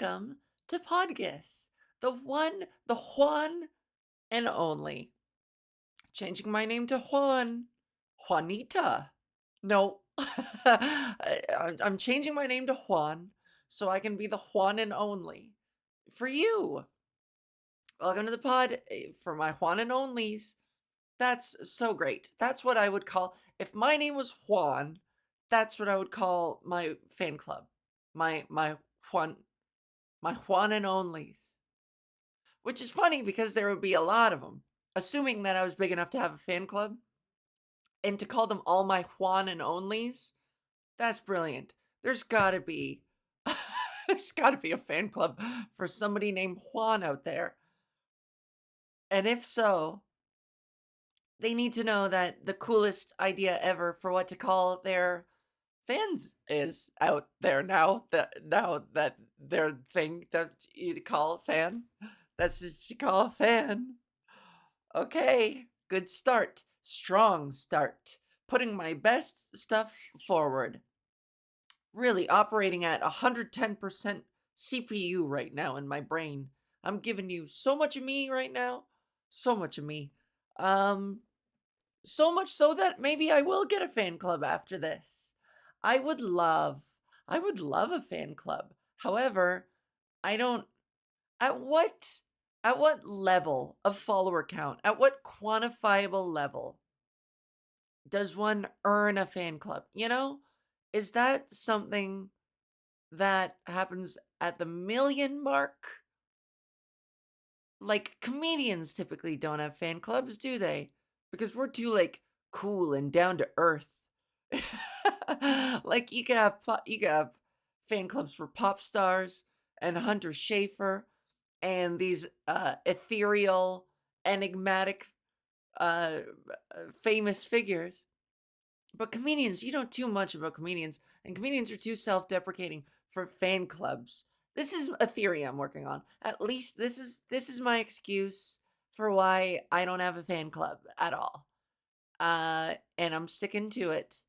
welcome to PodGis, the Juan and only. Changing my name to Juan, Juanita. No, I'm changing my name to Juan so I can be the Juan and only for you. Welcome to the pod for my Juan and onlys. That's so great. That's what I would call if my name was Juan. That's what I would call my fan club. My Juan my Juan and onlys. Which is funny because there would be a lot of them. Assuming that I was big enough to have a fan club and to call them all my Juan and onlys, that's brilliant. There's gotta be there's gotta be a fan club for somebody named Juan out there. And if so, they need to know that the coolest idea ever for what to call their fans is out there now that their thing that you call a fan. That's what you call a fan. Okay, good start. Strong start. Putting my best stuff forward. Really operating at 110% CPU right now in my brain. I'm giving you so much of me right now. So much of me. Um, so much so that maybe I will get a fan club after this. I would love, I would love a fan club. However, I don't at what level of follower count, at what quantifiable level does one earn a fan club? Is that something that happens at the million mark? Like comedians typically don't have fan clubs, do they? Because we're too like cool and down to earth. Like you could have fan clubs for pop stars and Hunter Schafer and these ethereal, enigmatic, uh, famous figures. But comedians, you know too much about comedians, and comedians are too self-deprecating for fan clubs. This is a theory I'm working on. At least this is my excuse for why I don't have a fan club at all. And I'm sticking to it.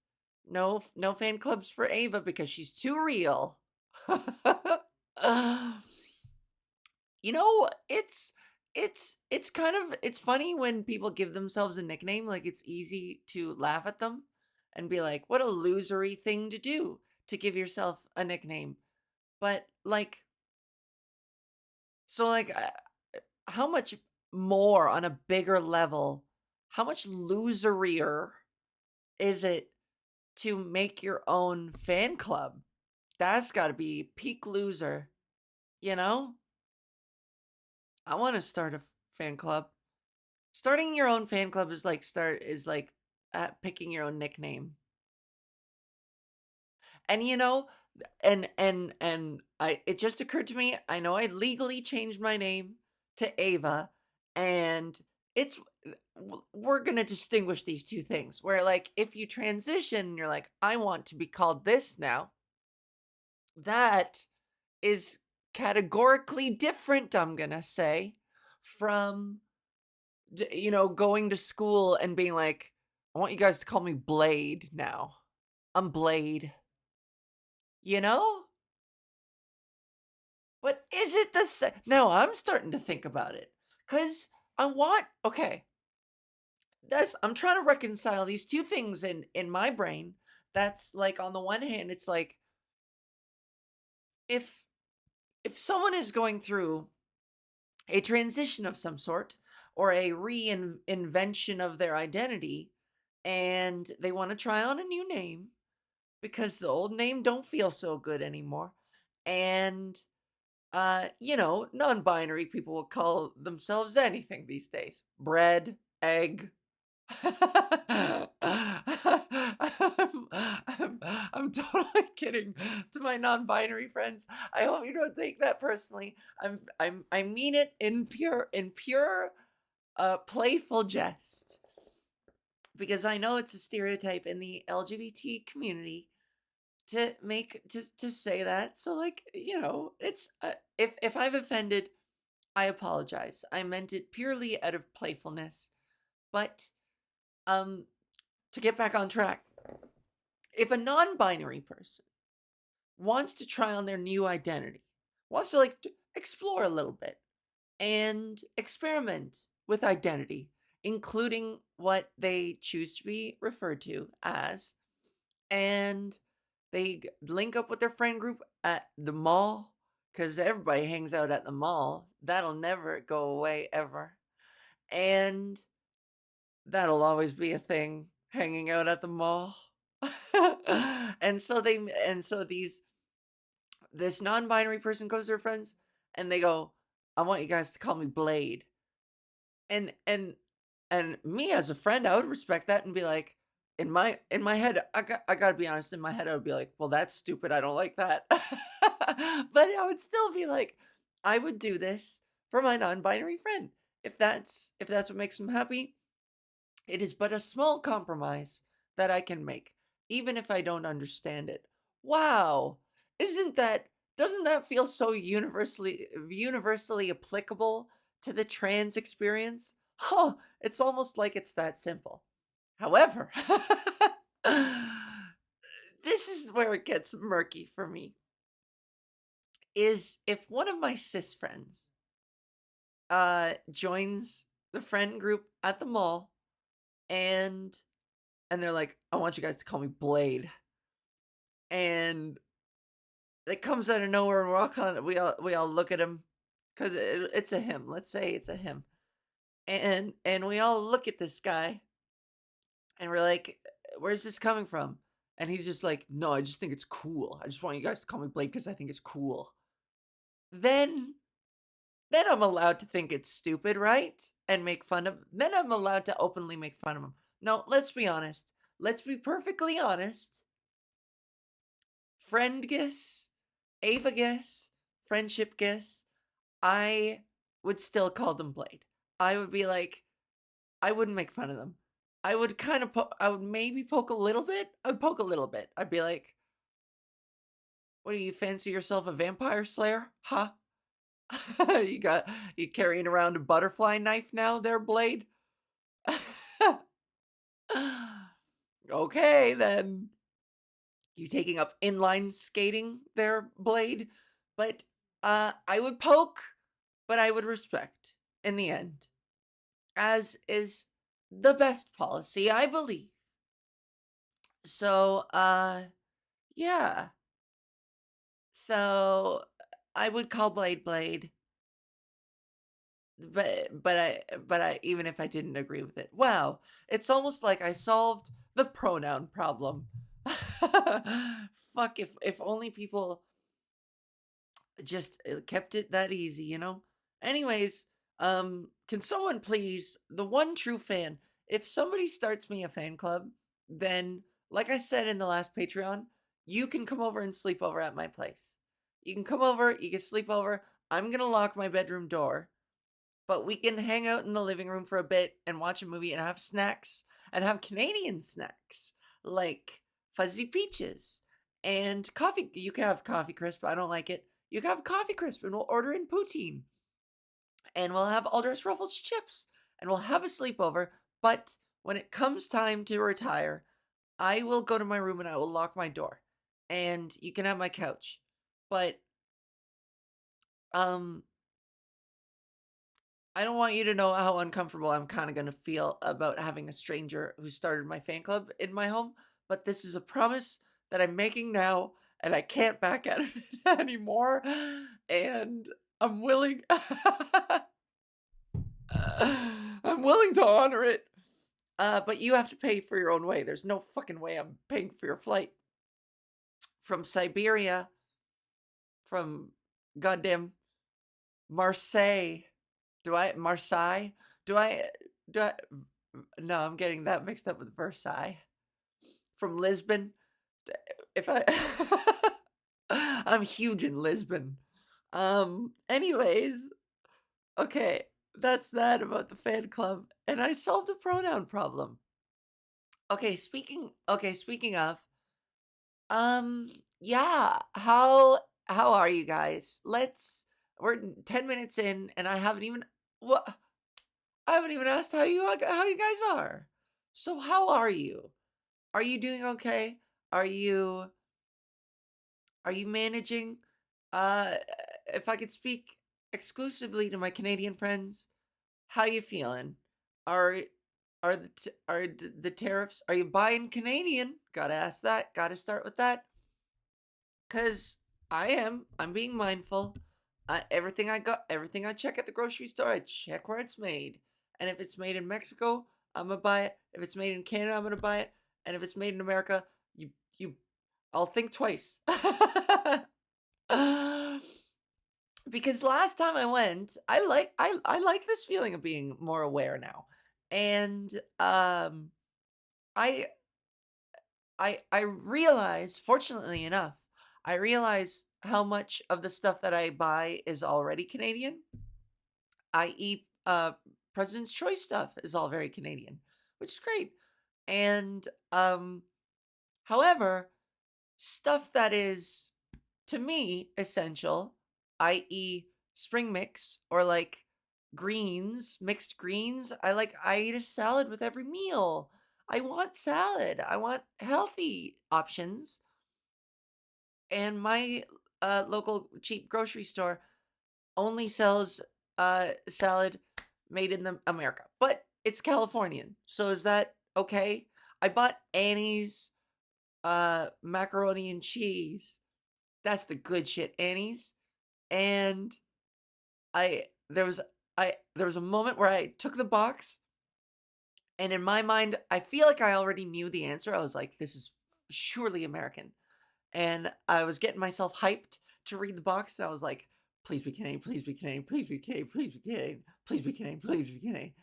No fan clubs for Ava because she's too real. You know, it's kind of it's funny when people give themselves a nickname, like it's easy to laugh at them and be like, "What a losery thing to do to give yourself a nickname." But like how much more on a bigger level, how much loserier is it to make your own fan club? That's got to be peak loser, you know? I want to start a fan club. Starting your own fan club is like picking your own nickname. And and I it just occurred to me, I know I legally changed my name to Ava, and it's we're going to distinguish these two things. Where like if you transition, you're like I want to be called this now. That is categorically different, I'm going to say, from going to school and being like, I want you guys to call me Blade now. I'm Blade. You know? But is it the same? Now I'm starting to think about it. Cause okay. I'm trying to reconcile these two things in my brain. That's like on the one hand, it's like if if someone is going through a transition of some sort or a reinvention of their identity and they want to try on a new name because the old name don't feel so good anymore. And non-binary people will call themselves anything these days. Bread, egg. I'm totally kidding to my non-binary friends. I hope you don't take that personally. I mean it in pure playful jest because I know it's a stereotype in the LGBT community to say that. So like, it's if I've offended, I apologize. I meant it purely out of playfulness. But um to get back on track, if a non-binary person wants to try on their new identity, wants to like explore a little bit and experiment with identity, including what they choose to be referred to as. And they link up with their friend group at the mall because everybody hangs out at the mall. That'll never go away ever. And that'll always be a thing, hanging out at the mall. and so they and so these this non-binary person goes to their friends and they go, I want you guys to call me Blade. And and me as a friend, I would respect that and be like, in my head, I gotta be honest, in my head, I would be like, well, that's stupid. I don't like that. But I would still be like, I would do this for my non-binary friend. If that's what makes them happy, it is but a small compromise that I can make, even if I don't understand it. Wow. Isn't that doesn't that feel so universally applicable to the trans experience? Huh, it's almost like it's that simple. However, this is where it gets murky for me. Is if one of my cis friends joins the friend group at the mall and they're like, I want you guys to call me Blade. And it comes out of nowhere and we all look at him because it's a him. Let's say it's a him. And we all look at this guy and we're like, where's this coming from? And he's just like, no, I just think it's cool. I just want you guys to call me Blade because I think it's cool. Then I'm allowed to think it's stupid, right? And make fun of. Then I'm allowed to openly make fun of him. No, let's be honest. Let's be perfectly honest. Friend guess, Ava guess, friendship guess. I would still call them Blade. I would be like, I wouldn't make fun of them. I would kind of, I would maybe poke a little bit. I would poke a little bit. I'd be like, what do you fancy yourself a vampire slayer? Huh? you carrying around a butterfly knife now there, Blade? Okay, then. You taking up inline skating there, Blade? But I would poke, but I would respect in the end, as is the best policy, I believe. So, yeah. So I would call Blade, but I even if I didn't agree with it. Wow, it's almost like I solved the pronoun problem. Fuck, if only people just kept it that easy, you know? Anyways, can someone please, the one true fan, if somebody starts me a fan club, then, like I said in the last Patreon, you can come over and sleep over at my place. You can come over, you can sleep over. I'm gonna lock my bedroom door, but we can hang out in the living room for a bit and watch a movie and have snacks and have Canadian snacks like fuzzy peaches and coffee. You can have coffee crisp. I don't like it. You can have coffee crisp and we'll order in poutine and we'll have Aldous Ruffles chips and we'll have a sleepover. But when it comes time to retire, I will go to my room and I will lock my door and you can have my couch. But, um, I don't want you to know how uncomfortable I'm kind of going to feel about having a stranger who started my fan club in my home, but this is a promise that I'm making now and I can't back out of it anymore. And I'm willing I'm willing to honor it. But you have to pay for your own way. There's no fucking way I'm paying for your flight from Siberia, from goddamn Marseille. Marseille? Do I no, I'm getting that mixed up with Versailles. From Lisbon. If I I'm huge in Lisbon. Anyways, okay, that's that about the fan club and I solved a pronoun problem. Okay, speaking of, um yeah, how are you guys? We're 10 minutes in and what I haven't even asked how you guys are. So how are you? Are you doing okay? Are you are you managing? Uh if I could speak exclusively to my Canadian friends, how you feeling? Are the tariffs? Are you buying Canadian? Gotta ask that. Gotta start with that. Cause I am. I'm being mindful. Everything I got, everything I check at the grocery store, I check where it's made. And if it's made in Mexico, I'm gonna buy it. If it's made in Canada, I'm gonna buy it. And if it's made in America, you, I'll think twice. Because last time I went, I like this feeling of being more aware now, and I I realize, fortunately enough, I realize how much of the stuff that I buy is already Canadian, i.e., President's Choice stuff is all very Canadian, which is great. And however, stuff that is to me essential, i.e., spring mix or like greens, mixed greens. I eat a salad with every meal. I want salad. I want healthy options. And my local cheap grocery store only sells salad made in America, but it's Californian. So is that okay? I bought Annie's macaroni and cheese. That's the good shit, Annie's. And I there was there was a moment where I took the box, and in my mind, I feel like I already knew the answer. I was like, this is surely American. And I was getting myself hyped to read the box. And I was like, please be Canadian, please be Canadian, please be Canadian, please be Canadian, please be Canadian, please be Canadian.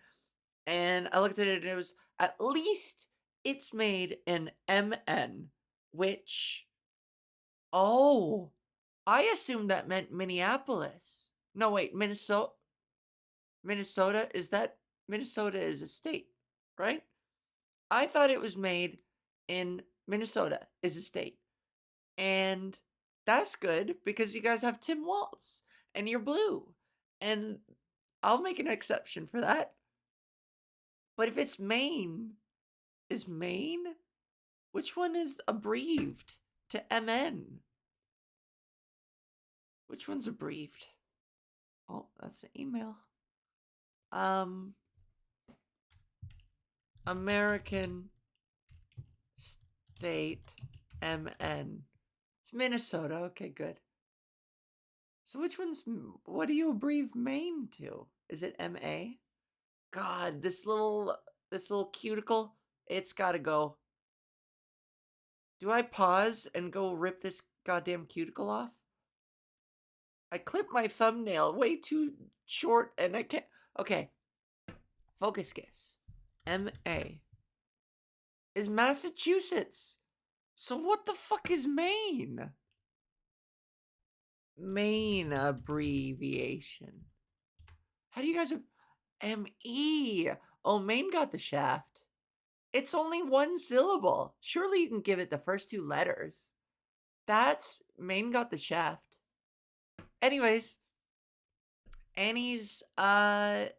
And I looked at it and it was at least it's made in MN, which, oh, I assumed that meant Minneapolis. No, wait, Minnesota. Minnesota Minnesota is a state, right? I thought it was made in Minnesota is a state. And that's good because you guys have Tim Waltz and you're blue. And I'll make an exception for that. But if it's Maine, is Maine? Which one is abbreviated to MN? Which one's abbreviated? Oh, that's the email. American State MN. It's Minnesota. Okay, good. So which one's, what do you abbreviate Maine to? Is it MA? God, this little cuticle, it's gotta go. Do I pause and go rip this goddamn cuticle off? I clipped my thumbnail way too short and I can't. Okay. Focus guess. MA is Massachusetts. So what the fuck is Maine? Maine abbreviation. How do you guys... ME. Oh, Maine got the shaft. It's only one syllable. Surely you can give it the first two letters. That's... Maine got the shaft. Anyways, Annie's mac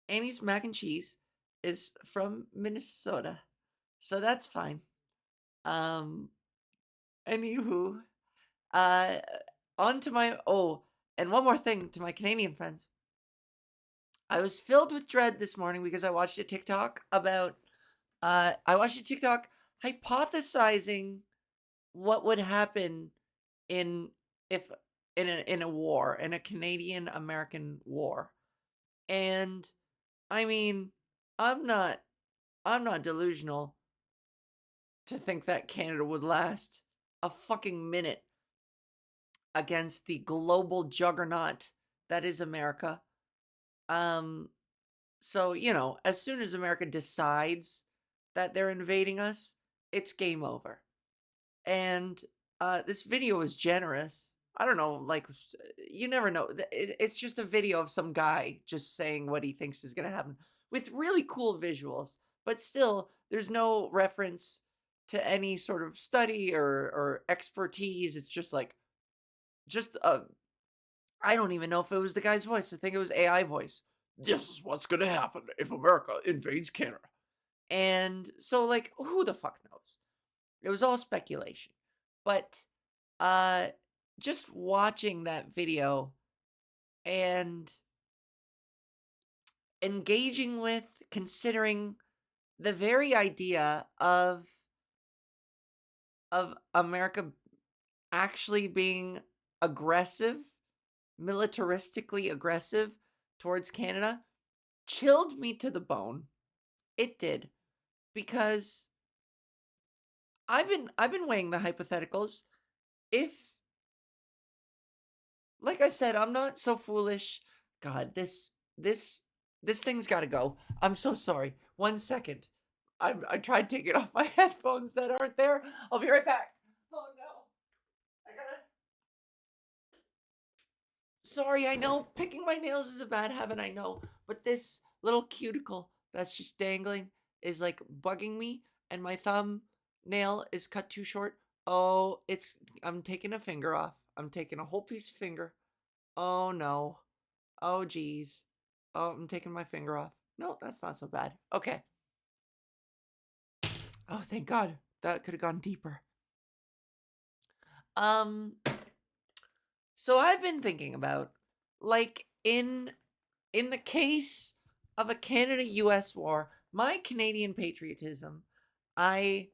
and cheese is from Minnesota. So that's fine. Anywho, on to my... Oh, and one more thing to my Canadian friends. I was filled with dread this morning because I watched a TikTok about... I watched a TikTok hypothesizing what would happen in a war, in a Canadian-American war. And I mean, I'm not delusional to think that Canada would last a fucking minute against the global juggernaut that is America. So, you know, as soon as America decides that they're invading us, it's game over. And this video is generous. I don't know, like, you never know. It's just a video of some guy just saying what he thinks is going to happen with really cool visuals. But still, there's no reference to any sort of study or expertise. It's just like, I don't even know if it was the guy's voice. I think it was AI voice. This is what's going to happen if America invades Canada. And so, like, who the fuck knows? It was all speculation. But just watching that video and engaging with, considering the very idea of America actually being aggressive, militaristically aggressive towards Canada, chilled me to the bone. It did, because I've been weighing the hypotheticals. If, like I said, I'm not so foolish. God, this thing's got to go. I'm so sorry. 1 second. I tried taking off my headphones that aren't there. I'll be right back. Oh no. I gotta. Sorry, I know picking my nails is a bad habit, I know, but this little cuticle that's just dangling is like bugging me, and my thumb nail is cut too short. Oh, I'm taking a finger off. I'm taking a whole piece of finger. Oh no. Oh geez. Oh, I'm taking my finger off. No, that's not so bad. Okay. Oh, thank God. That could have gone deeper. Um, so I've been thinking about, like, in the case of a Canada-US war, my Canadian patriotism, I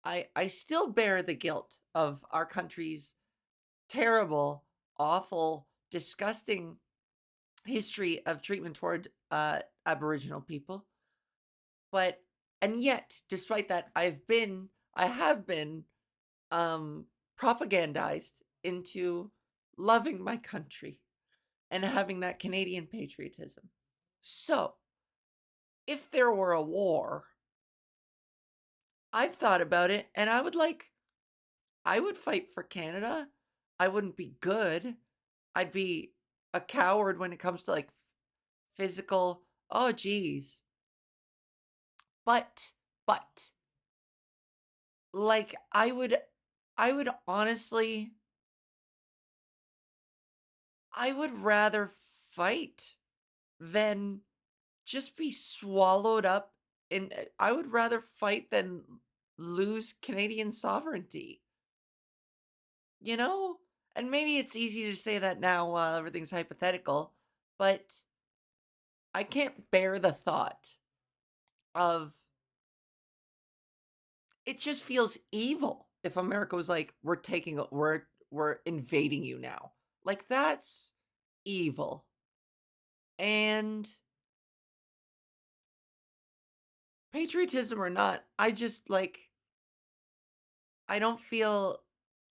I still bear the guilt of our country's terrible, awful, disgusting history of treatment toward Aboriginal people. But and yet, despite that, I have been um propagandized into loving my country and having that Canadian patriotism. So, if there were a war, I've thought about it, and I would fight for Canada. I wouldn't be good. I'd be a coward when it comes to, like, physical. Oh geez. But like, I would honestly, I would rather fight than just be swallowed up in. I would rather fight than lose Canadian sovereignty. You know? And maybe it's easy to say that now while everything's hypothetical, but I can't bear the thought of, it just feels evil if America was like, we're invading you now. Like, that's evil. And patriotism or not, I just, like, I don't feel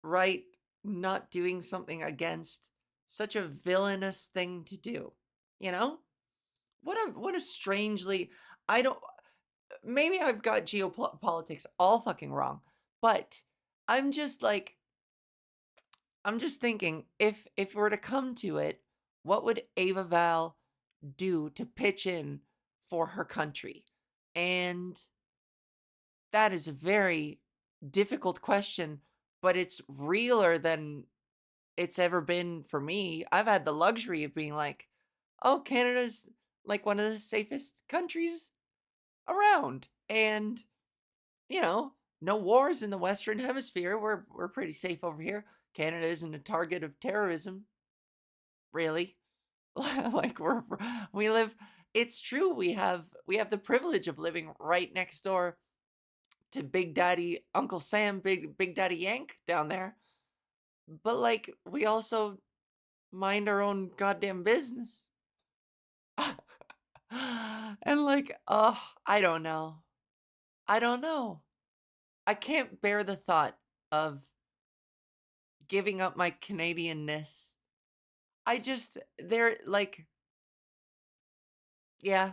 right not doing something against such a villainous thing to do. You know? What a strangely, I don't, maybe I've got geopolitics all fucking wrong, but I'm just like, I'm just thinking, if we're to come to it, what would Ava Val do to pitch in for her country? And that is a very difficult question, but it's realer than it's ever been for me. I've had the luxury of being like, oh, Canada's like one of the safest countries around. And, you know, no wars in the Western Hemisphere. We're pretty safe over here. Canada isn't a target of terrorism, really. Like, we live, it's true, we have the privilege of living right next door to Big Daddy Uncle Sam, Big Daddy Yank down there. But like, we also mind our own goddamn business. And like, I don't know. I don't know. I can't bear the thought of giving up my Canadianness. I just, they're like, yeah,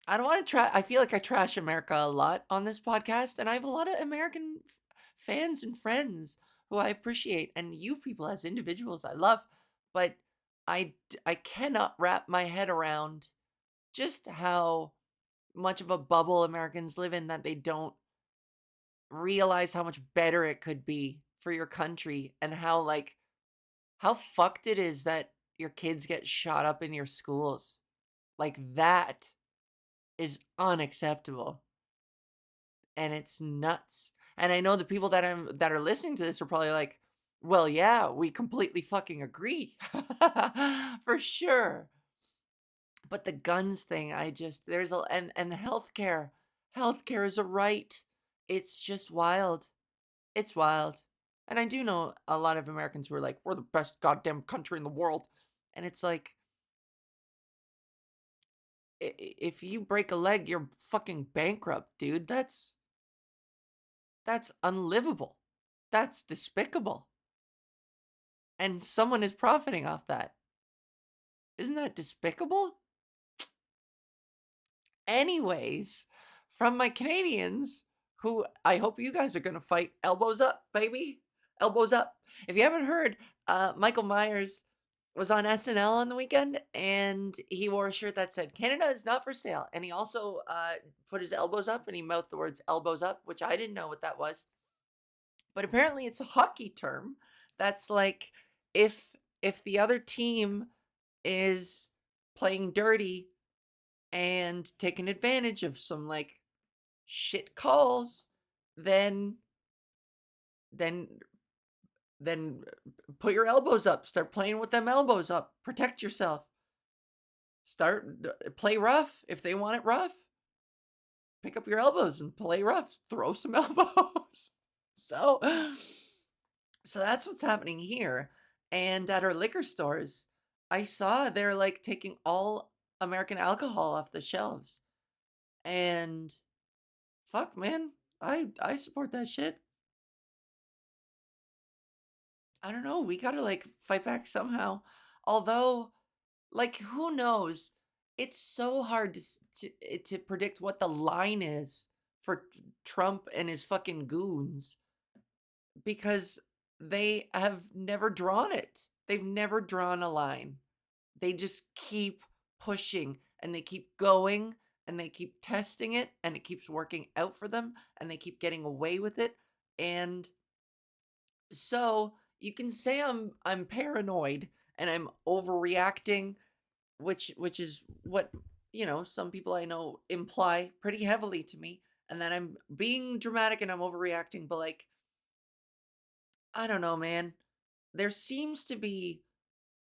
I don't want to try. I feel like I trash America a lot on this podcast, and I have a lot of American fans and friends who I appreciate, and you people as individuals I love, but I cannot wrap my head around just how much of a bubble Americans live in, that they don't realize how much better it could be for your country, and how, like, how fucked it is that your kids get shot up in your schools. Like, that is unacceptable, and it's nuts. And I know the people that are listening to this are probably like, Well, yeah, we completely fucking agree. For sure. But the guns thing, I just there's a and healthcare. Healthcare is a right. It's just wild. It's wild. And I do know a lot of Americans who are like, we're the best goddamn country in the world. And it's like, if you break a leg, you're fucking bankrupt, dude. That's unlivable. That's despicable. And someone is profiting off that. Isn't that despicable? Anyways, from my Canadians, who I hope you guys are going to fight elbows up, baby. Elbows up. If you haven't heard, Michael Myers was on SNL on the weekend and he wore a shirt that said, Canada is not for sale. And he also put his elbows up and he mouthed the words elbows up, which I didn't know what that was. But apparently it's a hockey term that's like if the other team is playing dirty and taking advantage of some like shit calls, then then then put your elbows up, start playing with them elbows up, protect yourself, play rough. If they want it rough, pick up your elbows and play rough, throw some elbows. so so that's what's happening here. And at our liquor stores, I saw they're like taking all American alcohol off the shelves. And fuck, man, I support that shit. I don't know. We gotta like fight back somehow. Although, like, who knows? It's so hard to predict what the line is for Trump and his fucking goons because they have never drawn it. They've never drawn a line. They just keep pushing and they keep going and they keep testing it and it keeps working out for them and they keep getting away with it. And so you can say I'm paranoid and I'm overreacting, which is what, some people I know imply pretty heavily to me, and that I'm being dramatic and I'm overreacting, but like I don't know, man. There seems to be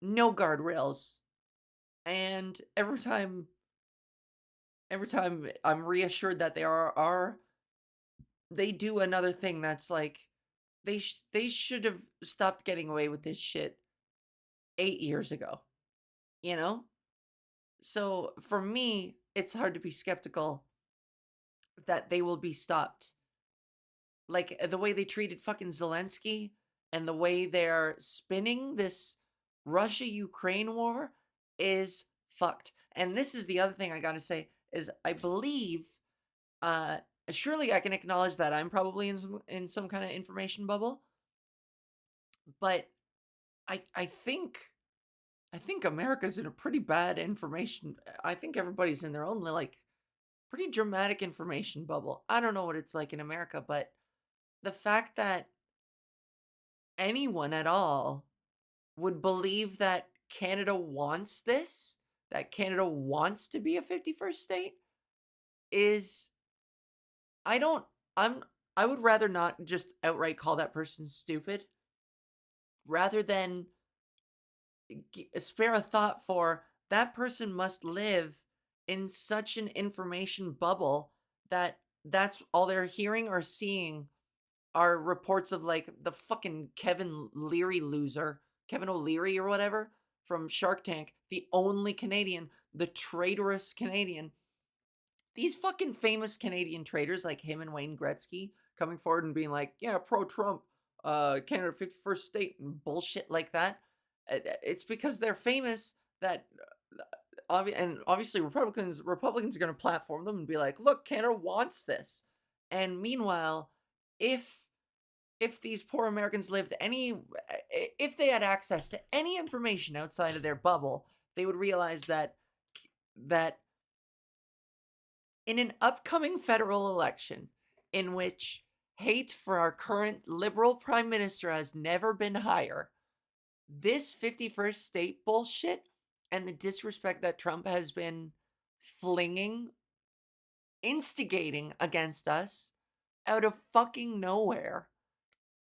no guardrails, and every time I'm reassured that they do another thing that's like they should have stopped getting away with this shit 8 years ago, you know? So for me, it's hard to be skeptical that they will be stopped. Like the way they treated fucking Zelensky and the way they're spinning this Russia Ukraine war is fucked. And this is the other thing I got to say is I believe uh surely I can acknowledge that I'm probably in some kind of information bubble, but I think America's in a pretty bad information. I think everybody's in their own like pretty dramatic information bubble. I don't know what it's like in America, but the fact that anyone at all would believe that Canada wants this, that Canada wants to be a 51st state is I don't I'm I would rather not just outright call that person stupid rather than spare a thought for that person must live in such an information bubble that that's all they're hearing or seeing are reports of like the fucking Kevin Leary loser, Kevin O'Leary or whatever from Shark Tank, the only Canadian, the traitorous Canadian. These fucking famous Canadian traitors like him and Wayne Gretzky coming forward and being like, yeah, pro Trump, Canada 51st state and bullshit like that. It's because they're famous that and obviously Republicans are going to platform them and be like, look, Canada wants this. And meanwhile, if these poor Americans lived if they had access to any information outside of their bubble, they would realize that in an upcoming federal election in which hate for our current liberal prime minister has never been higher, this 51st state bullshit and the disrespect that Trump has been flinging, instigating against us out of fucking nowhere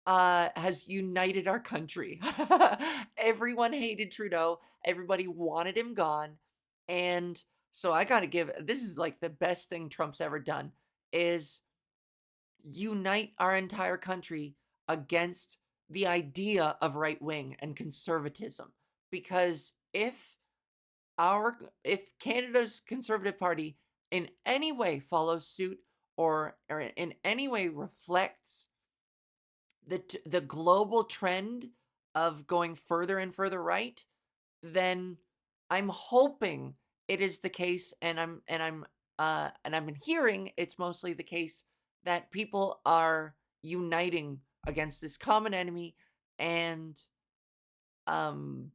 has united our country. Everyone hated Trudeau. Everybody wanted him gone. And so I got to give this is like the best thing Trump's ever done is unite our entire country against the idea of right wing and conservatism. Because if Canada's Conservative Party in any way follows suit or in any way reflects the global trend of going further and further right, then I'm hoping it is the case, and I've been hearing it's mostly the case that people are uniting against this common enemy and um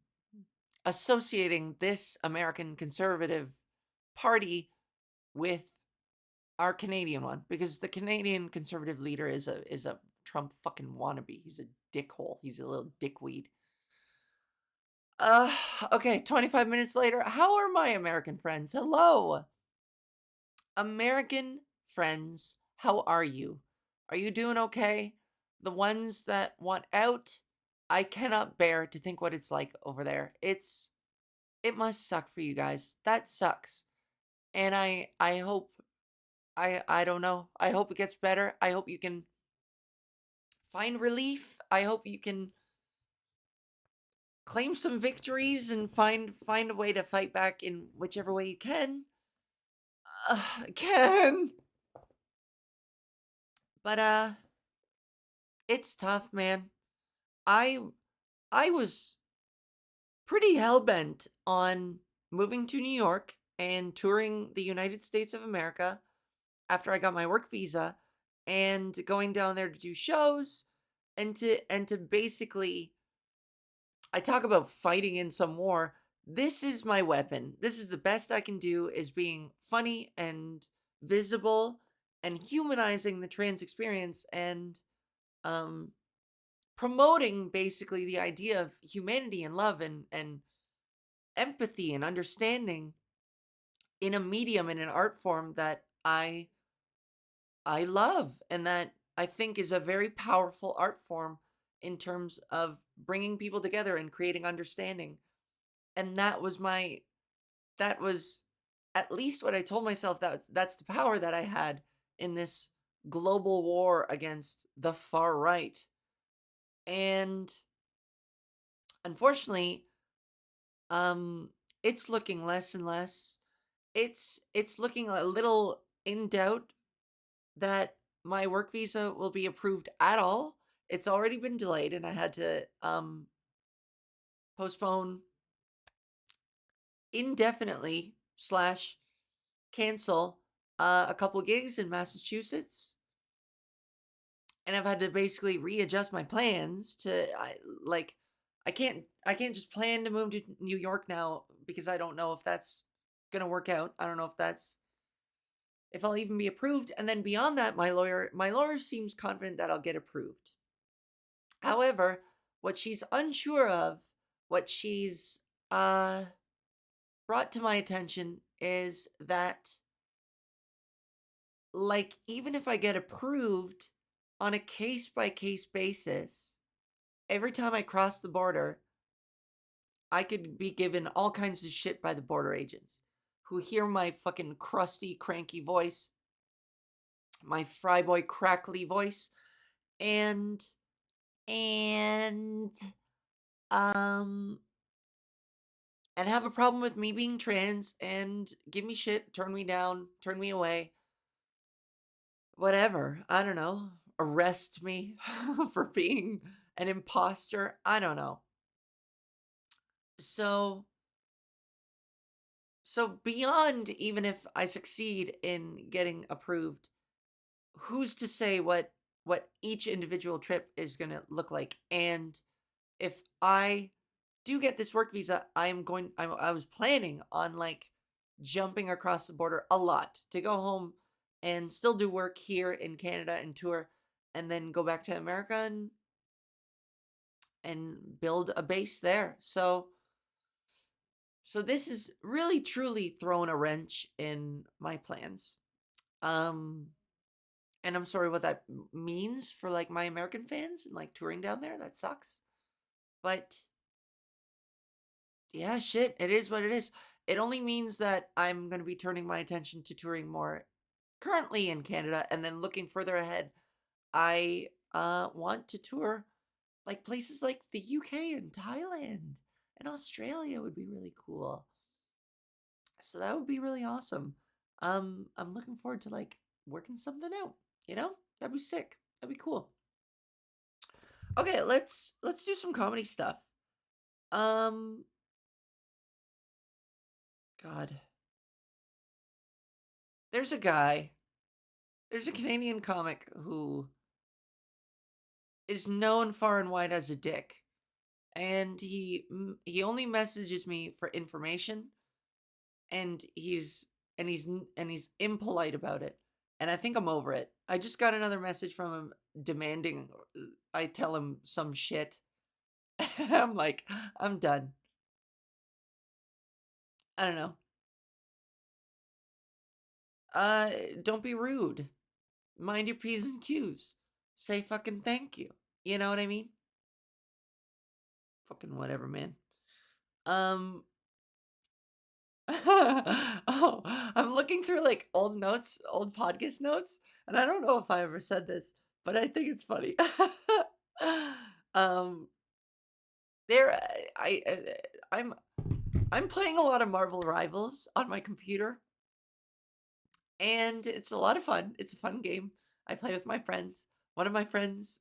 associating this American Conservative Party with our Canadian one because the Canadian Conservative leader is a Trump fucking wannabe. He's a dickhole. He's a little dickweed. Uh, okay, 25 minutes later. How are my American friends? Hello. American friends, how are you? Are you doing okay? The ones that want out, I cannot bear to think what it's like over there. It must suck for you guys. That sucks. And I hope I don't know. I hope it gets better. I hope you can find relief. I hope you can claim some victories and find a way to fight back in whichever way you can. Can. But it's tough, man. I I was pretty hell-bent on moving to New York and touring the United States of America after I got my work visa and going down there to do shows and to basically I talk about fighting in some war. This is my weapon. This is the best I can do is being funny and visible and humanizing the trans experience and um promoting basically the idea of humanity and love and empathy and understanding in a medium in an art form that I love and that I think is a very powerful art form in terms of bringing people together and creating understanding. And that was at least what I told myself that's the power that I had in this global war against the far right. And unfortunately, it's looking less and less. It's looking a little in doubt that my work visa will be approved at all. It's already been delayed and I had to postpone indefinitely slash cancel a couple gigs in Massachusetts. And I've had to basically readjust my plans to like I can't just plan to move to New York now because I don't know if that's gonna work out. I don't know if I'll even be approved. And then beyond that, my lawyer seems confident that I'll get approved. However, what she's unsure of, what she's uh brought to my attention is that like even if I get approved on a case by case basis, every time I cross the border, I could be given all kinds of shit by the border agents who hear my fucking crusty, cranky voice, my fryboy crackly voice, and and um and have a problem with me being trans and give me shit, turn me down, turn me away, whatever. I don't know. Arrest me for being an imposter. I don't know. So so beyond even if I succeed in getting approved, who's to say what each individual trip is going to look like? And if I do get this work visa, I was planning on like jumping across the border a lot to go home and still do work here in Canada and tour and then go back to America and build a base there. So this is really truly thrown a wrench in my plans. Um And I'm sorry what that means for like my American fans and like touring down there. That sucks. But yeah, shit, it is what it is. It only means that I'm going to be turning my attention to touring more currently in Canada, and then looking further ahead, I want to tour like places like the UK and Thailand and Australia would be really cool. So that would be really awesome. I'm looking forward to like working something out, you know? That'd be sick. That'd be cool. Okay, let's do some comedy stuff. Um God. There's a guy, there's a Canadian comic who is known far and wide as a dick. And he only messages me for information, and he's impolite about it. And I think I'm over it. I just got another message from him demanding I tell him some shit. I'm like, I'm done. I don't know. Uh, don't be rude. Mind your P's and Q's. Say fucking thank you. You know what I mean? Fucking whatever, man. Um, oh, I'm looking through like old notes, old podcast notes, and I don't know if I ever said this, but I think it's funny. um, there, I'm I'm playing a lot of Marvel Rivals on my computer, and it's a lot of fun. It's a fun game. I play with my friends. One of my friends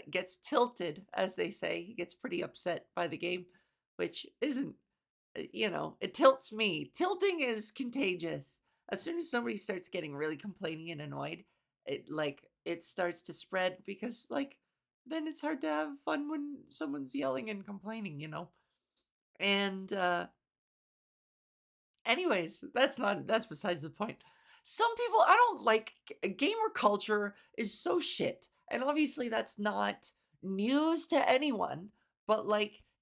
gets tilted, as they say. He gets pretty upset by the game, which isn't, it tilts me. Tilting is contagious. As soon as somebody starts getting really complaining and annoyed, it starts to spread because then it's hard to have fun when someone's yelling and complaining. And anyways, that's besides the point. Some people I don't like gamer culture is so shit. And obviously that's not news to anyone, but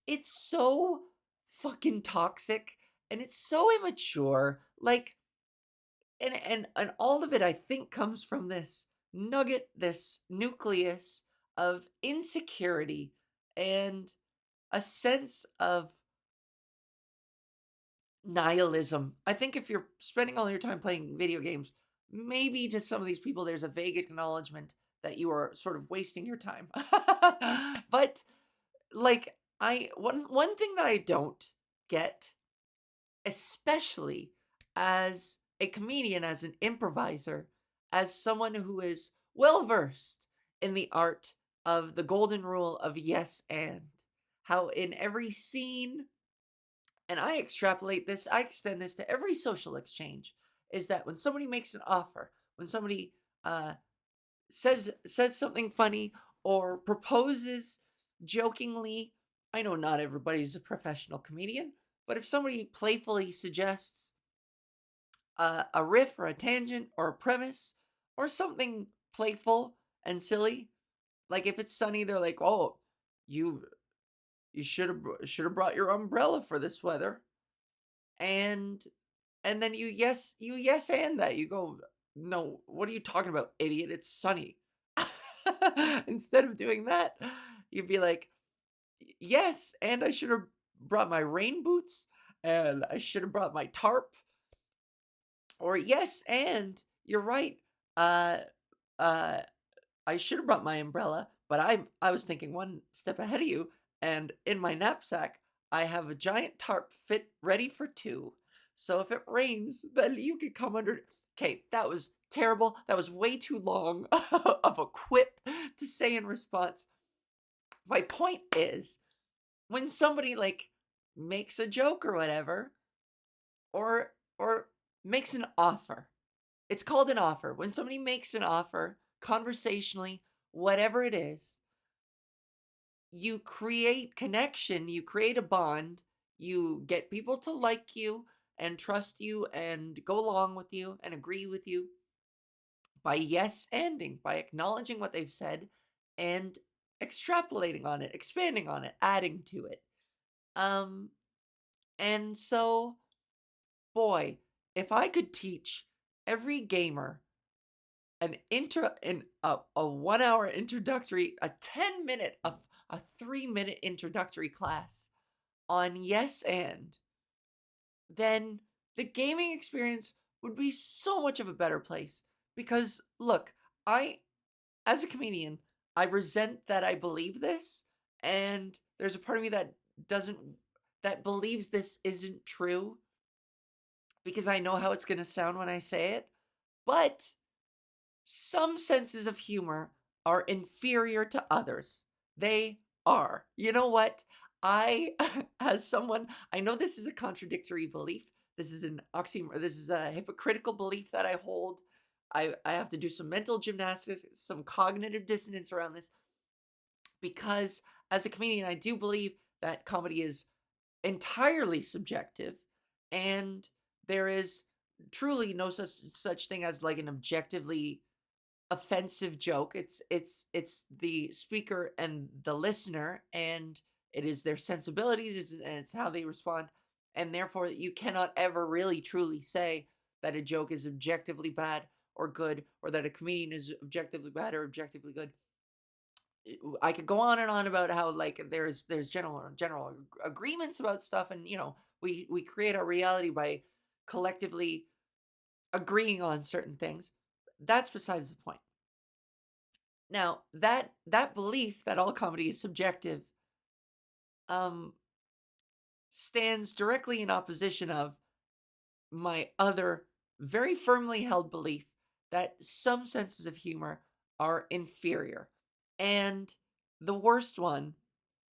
it's so fucking toxic and it's so immature. And all of it I think comes from this nugget, this nucleus of insecurity and a sense of nihilism. I think if you're spending all your time playing video games, maybe to some of these people there's a vague acknowledgement that you are sort of wasting your time. But one thing that I don't get, especially as a comedian, as an improviser, as someone who is well versed in the art of the golden rule of yes and how in every scene, and I extrapolate this, I extend this to every social exchange, is that when somebody makes an offer, when somebody uh, says something funny or proposes jokingly, I know not everybody's a professional comedian, but if somebody playfully suggests a riff or a tangent or a premise or something playful and silly, like if it's sunny, they're like, "Oh, you you should have brought your umbrella for this weather," and then you yes and that. You go, "No, what are you talking about, idiot? It's sunny." Instead of doing that, you'd be like, "Yes, and I should have brought my rain boots, and I should have brought my tarp." Or, "Yes, and you're right. Uh uh I should have brought my umbrella, but I was thinking one step ahead of you, and in my knapsack, I have a giant tarp fit ready for two. So if it rains, then you can come under." Okay, that was terrible. That was way too long of a quip to say in response. My point is, when somebody makes a joke or whatever, or makes an offer. It's called an offer. When somebody makes an offer conversationally, whatever it is, you create connection, you create a bond, you get people to like you and trust you and go along with you and agree with you by yes ending, by acknowledging what they've said and extrapolating on it, expanding on it, adding to it. Um and so boy, if I could teach every gamer an intro in a 1 hour introductory, a 10 minute, a 3 minute introductory class on yes and, then the gaming experience would be so much of a better place. Because look, I, as a comedian, I resent that I believe this, and there's a part of me that doesn't, that believes this isn't true because I know how it's going to sound when I say it. But some senses of humor are inferior to others. They are. You know what? I, as someone, I know this is a contradictory belief. This is an oxymoron. This is a hypocritical belief that I hold. I have to do some mental gymnastics, some cognitive dissonance around this, because as a comedian, I do believe that comedy is entirely subjective, and there is truly no such thing as like an objectively offensive joke. It's the speaker and the listener, and it is their sensibilities and it's how they respond, and therefore you cannot ever really truly say that a joke is objectively bad or good, or that a comedian is objectively bad or objectively good. I could go on and on about how like there's general agreements about stuff, and we create our reality by collectively agreeing on certain things. That's besides the point. Now, that belief that all comedy is subjective um stands directly in opposition of my other very firmly held belief that some senses of humor are inferior. And the worst one,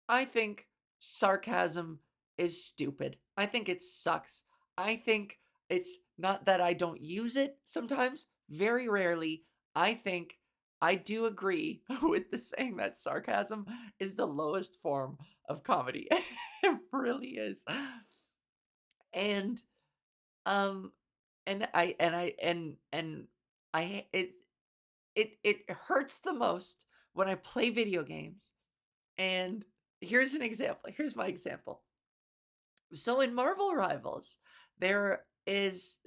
I think sarcasm is stupid. I think it sucks. I think it's not that I don't use it sometimes, very rarely. I think I do agree with the saying that sarcasm is the lowest form of comedy. It really is. And um and I it hurts the most when I play video games. And here's an example. Here's my example. So in Marvel Rivals, there is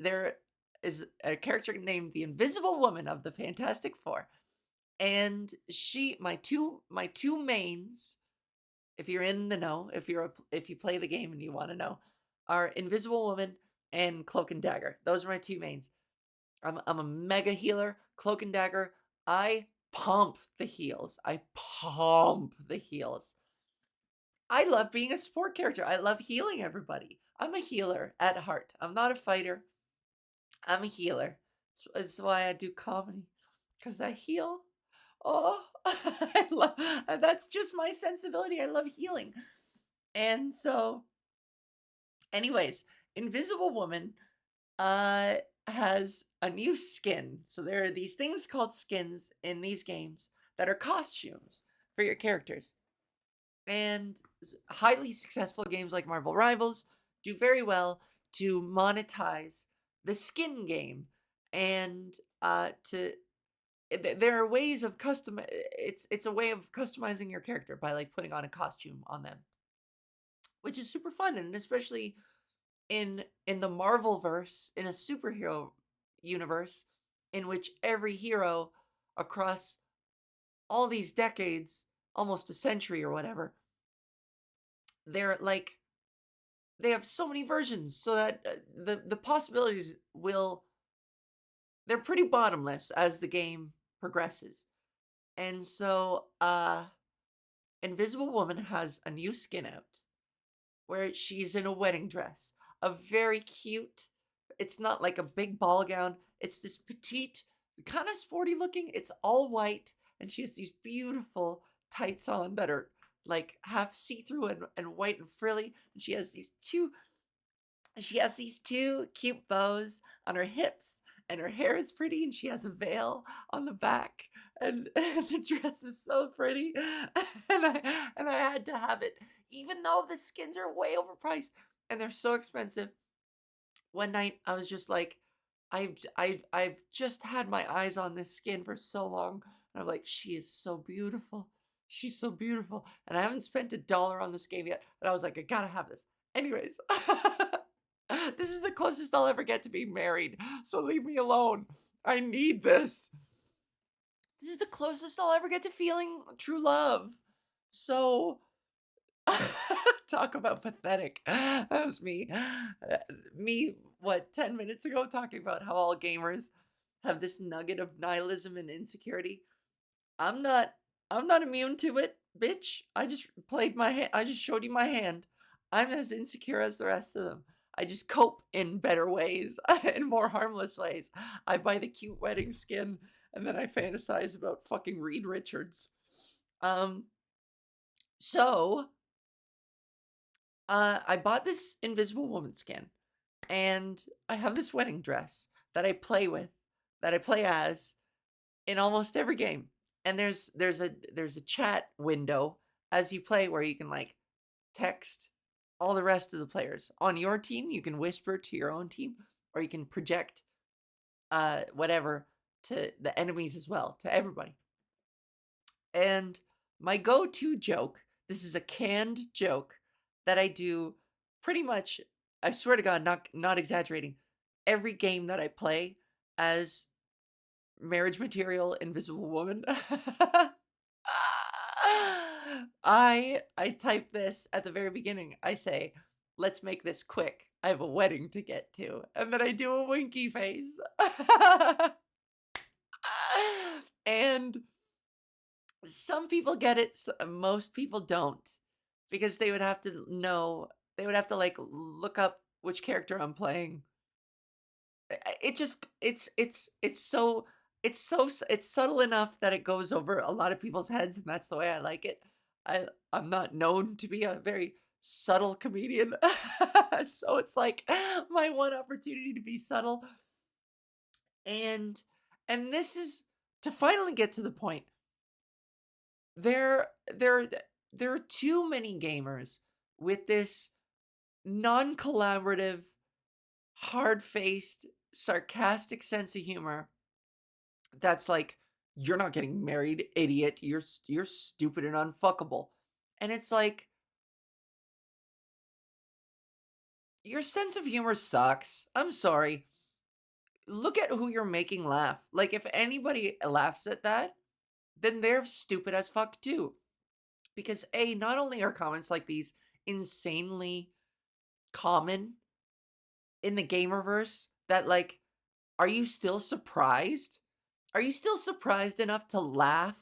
a character named the Invisible Woman of the Fantastic Four, and my two mains, if you're in the know, if you play the game and you want to know, are Invisible Woman and Cloak and Dagger. Those are my two mains. I'm a mega healer. Cloak and Dagger, I pump the heals. I pump the heals. I love being a support character. I love healing everybody. I'm a healer at heart. I'm not a fighter. I'm a healer. That's why I do comedy, because I heal. Oh, I love, that's just my sensibility. I love healing. And so, anyways, Invisible Woman uh has a new skin. So there are these things called skins in these games that are costumes for your characters. And highly successful games like Marvel Rivals do very well to monetize the skin game, and to there are ways of custom. It's a way of customizing your character by like putting on a costume on them, which is super fun, and especially in the Marvel verse, in a superhero universe, in which every hero across all these decades, almost a century or whatever, they're like they have so many versions, so that the possibilities will they're pretty bottomless as the game progresses. And so Invisible Woman has a new skin out where she's in a wedding dress, a very cute, it's not like a big ball gown, it's this petite, kind of sporty looking, it's all white, and she has these beautiful tights on that are like half see-through and white and frilly, and she has these two cute bows on her hips, and her hair is pretty, and she has a veil on the back, and the dress is so pretty, and I had to have it, even though the skins are way overpriced and they're so expensive. One night I was just like, I've just had my eyes on this skin for so long, and I'm like, she is so beautiful. She's so beautiful, and I haven't spent $1 on this game yet, but I was like, I gotta have this. Anyways, this is the closest I'll ever get to being married, so leave me alone. I need this. This is the closest I'll ever get to feeling true love. So talk about pathetic. That was me. Me, what, 10 minutes ago, talking about how all gamers have this nugget of nihilism and insecurity. I'm not I'm not immune to it, bitch. I just played my hand. I just showed you my hand. I'm as insecure as the rest of them. I just cope in better ways, in more harmless ways. I buy the cute wedding skin and then I fantasize about fucking Reed Richards. Um so I bought this Invisible Woman skin and I have this wedding dress that I play with, that I play as in almost every game. And there's a chat window as you play where you can like text all the rest of the players. On your team, you can whisper to your own team, or you can project whatever to the enemies as well, to everybody. And my go-to joke, this is a canned joke that I do pretty much, I swear to God, not exaggerating, every game that I play as marriage material Invisible Woman. I type this at the very beginning. I say, "Let's make this quick. I have a wedding to get to." And then I do a winky face. And some people get it, most people don't. Because they would have to know, they would have to like look up which character I'm playing. It just it's subtle enough that it goes over a lot of people's heads, and that's the way I like it. I'm not known to be a very subtle comedian. So it's like my one opportunity to be subtle. And this is to finally get to the point. There there there are too many gamers with this non-collaborative, hard-faced, sarcastic sense of humor that's like, "You're not getting married, idiot. You're stupid and unfuckable." And it's like, your sense of humor sucks. I'm sorry. Look at who you're making laugh. Like, if anybody laughs at that, then they're stupid as fuck too. Because A, not only are comments like these insanely common in the gamerverse, that like, are you still surprised? Are you still surprised enough to laugh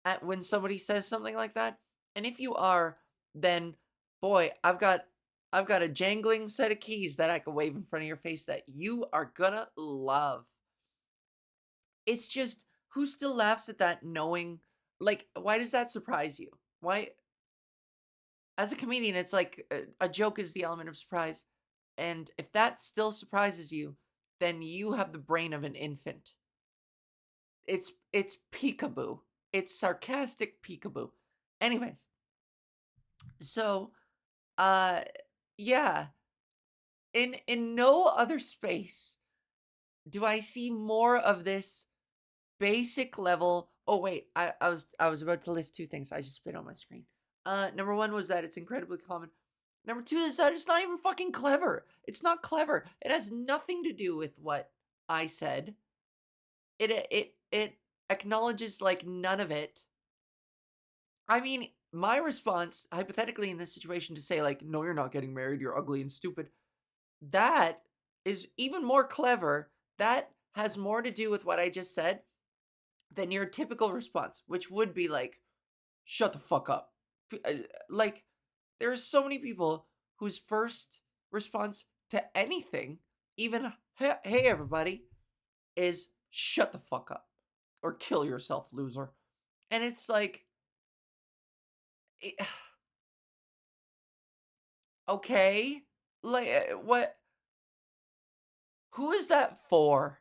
at when somebody says something like that? And if you are, then boy, I've got a jangling set of keys that I can wave in front of your face that you are gonna love. It's just, who still laughs at that knowing, like, why does that surprise you? Why, as a comedian, it's like a joke is the element of surprise. And if that still surprises you, then you have the brain of an infant. It's peekaboo. It's sarcastic peekaboo. Anyways, so uh yeah, in no other space do I see more of this basic level. Oh wait, I was about to list two things. I just spit on my screen. Number one was that it's incredibly common. Number two is that it's not even fucking clever. It's not clever. It has nothing to do with what I said. It acknowledges like none of it. I mean, my response, hypothetically in this situation, to say like, "No, you're not getting married. You're ugly and stupid." That is even more clever. That has more to do with what I just said than your typical response, which would be like, "Shut the fuck up." Like, there are so many people whose first response to anything, even "Hey everybody," is "Shut the fuck up," or "Kill yourself, loser." And it's like, okay, like, what? Who is that for?